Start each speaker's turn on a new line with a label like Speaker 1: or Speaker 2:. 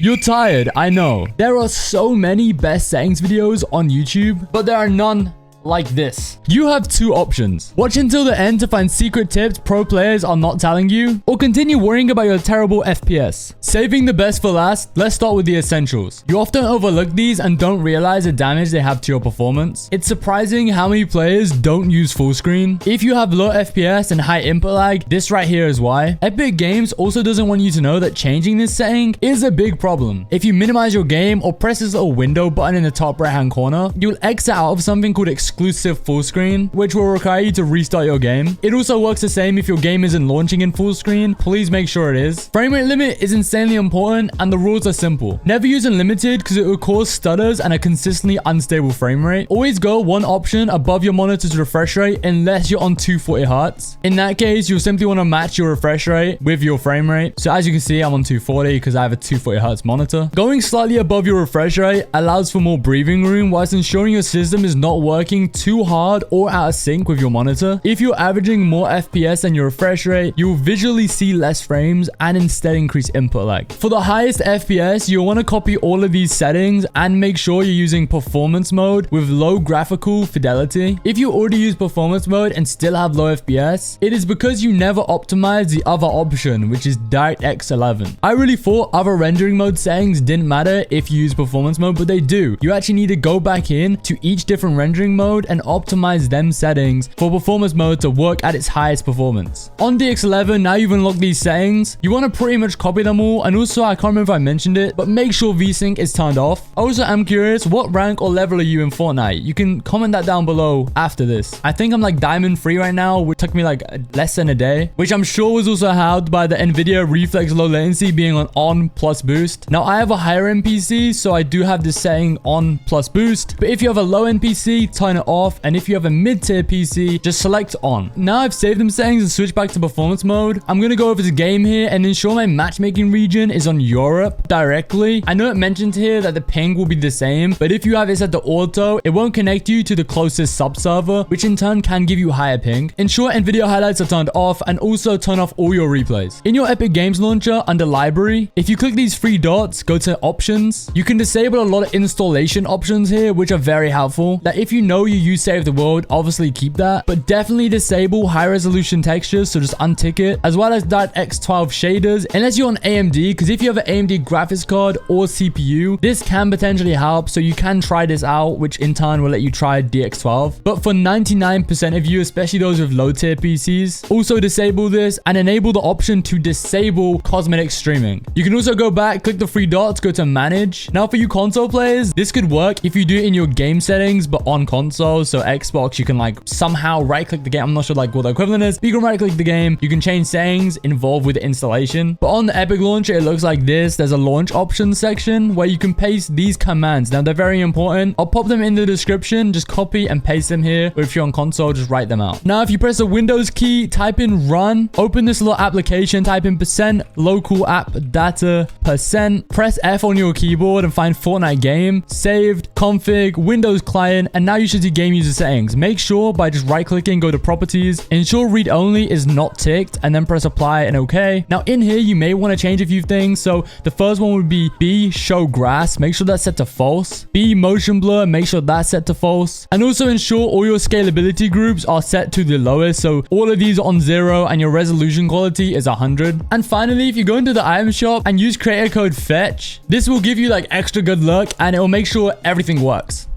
Speaker 1: You're tired, I know. There are so many best settings videos on YouTube, but there are none like this. You have two options. Watch until the end to find secret tips pro players are not telling you, or continue worrying about your terrible FPS. Saving the best for last, let's start with the essentials. You often overlook these and don't realize the damage they have to your performance. It's surprising how many players don't use full screen. If you have low FPS and high input lag, this right here is why. Epic Games also doesn't want you to know that changing this setting is a big problem. If you minimize your game or press this little window button in the top right hand corner, you'll exit out of something called exclusive full screen, which will require you to restart your game. It also works the same if your game isn't launching in full screen. Please make sure it is. Frame rate limit is insanely important, and the rules are simple. Never use unlimited because it will cause stutters and a consistently unstable frame rate. Always go one option above your monitor's refresh rate unless you're on 240 Hz. In that case, you'll simply want to match your refresh rate with your frame rate. So as you can see, I'm on 240 because I have a 240 Hz monitor. Going slightly above your refresh rate allows for more breathing room whilst ensuring your system is not working too hard or out of sync with your monitor. If you're averaging more FPS than your refresh rate, you'll visually see less frames and instead increase input lag. For the highest FPS, you'll want to copy all of these settings and make sure you're using performance mode with low graphical fidelity. If you already use performance mode and still have low FPS, it is because you never optimized the other option, which is DirectX 11. I really thought other rendering mode settings didn't matter if you use performance mode, but they do. You actually need to go back in to each different rendering mode and optimize them settings for performance mode to work at its highest performance. On DX11, now you've unlocked these settings, you want to pretty much copy them all, and also I can't remember if I mentioned it, but make sure VSync is turned off. Also, I'm curious, what rank or level are you in Fortnite? You can comment that down below after this. I think I'm like Diamond 3 right now, which took me like less than a day, which I'm sure was also helped by the NVIDIA Reflex low latency being on plus boost. Now I have a higher end PC, so I do have this setting on plus boost, but if you have a low end PC, turn it off, and if you have a mid-tier PC, just select on. Now I've saved them settings and switched back to performance mode. I'm gonna go over to game here and ensure my matchmaking region is on Europe directly. I know it mentioned here that the ping will be the same, but if you have it set to auto, it won't connect you to the closest sub-server, which in turn can give you higher ping. Ensure NVIDIA highlights are turned off, and also turn off all your replays. In your Epic Games launcher, under library, if you click these three dots, go to options, you can disable a lot of installation options here, which are very helpful. That if you know you use Save the World, obviously keep that, but definitely disable high resolution textures, so just untick it, as well as DirectX 12 shaders, unless you're on AMD, because if you have an AMD graphics card or CPU, this can potentially help, so you can try this out, which in turn will let you try DX12. But for 99% of you, especially those with low tier PCs, also disable this and enable the option to disable cosmetic streaming. You can also go back, click the three dots, go to manage. Now for you console players, this could work if you do it in your game settings, but on console. So Xbox, you can like somehow right click the game. I'm not sure like what the equivalent is, but you can right click the game. You can change settings involved with the installation. But on the Epic launcher, it looks like this. There's a launch options section where you can paste these commands. Now they're very important. I'll pop them in the description. Just copy and paste them here. Or if you're on console, just write them out. Now, if you press the Windows key, type in run, open this little application, type in %local app data %, press F on your keyboard and find Fortnite game, saved, config, Windows client, and now you should see game user settings. Make sure by just right clicking, go to properties, ensure read only is not ticked, and then press apply and okay. Now in here, you may want to change a few things. So the first one would be B show grass. Make sure that's set to false. B motion blur. Make sure that's set to false. And also ensure all your scalability groups are set to the lowest. So all of these are on 0 and your resolution quality is 100. And finally, if you go into the item shop and use creator code Fxtch, this will give you like extra good luck and it will make sure everything works.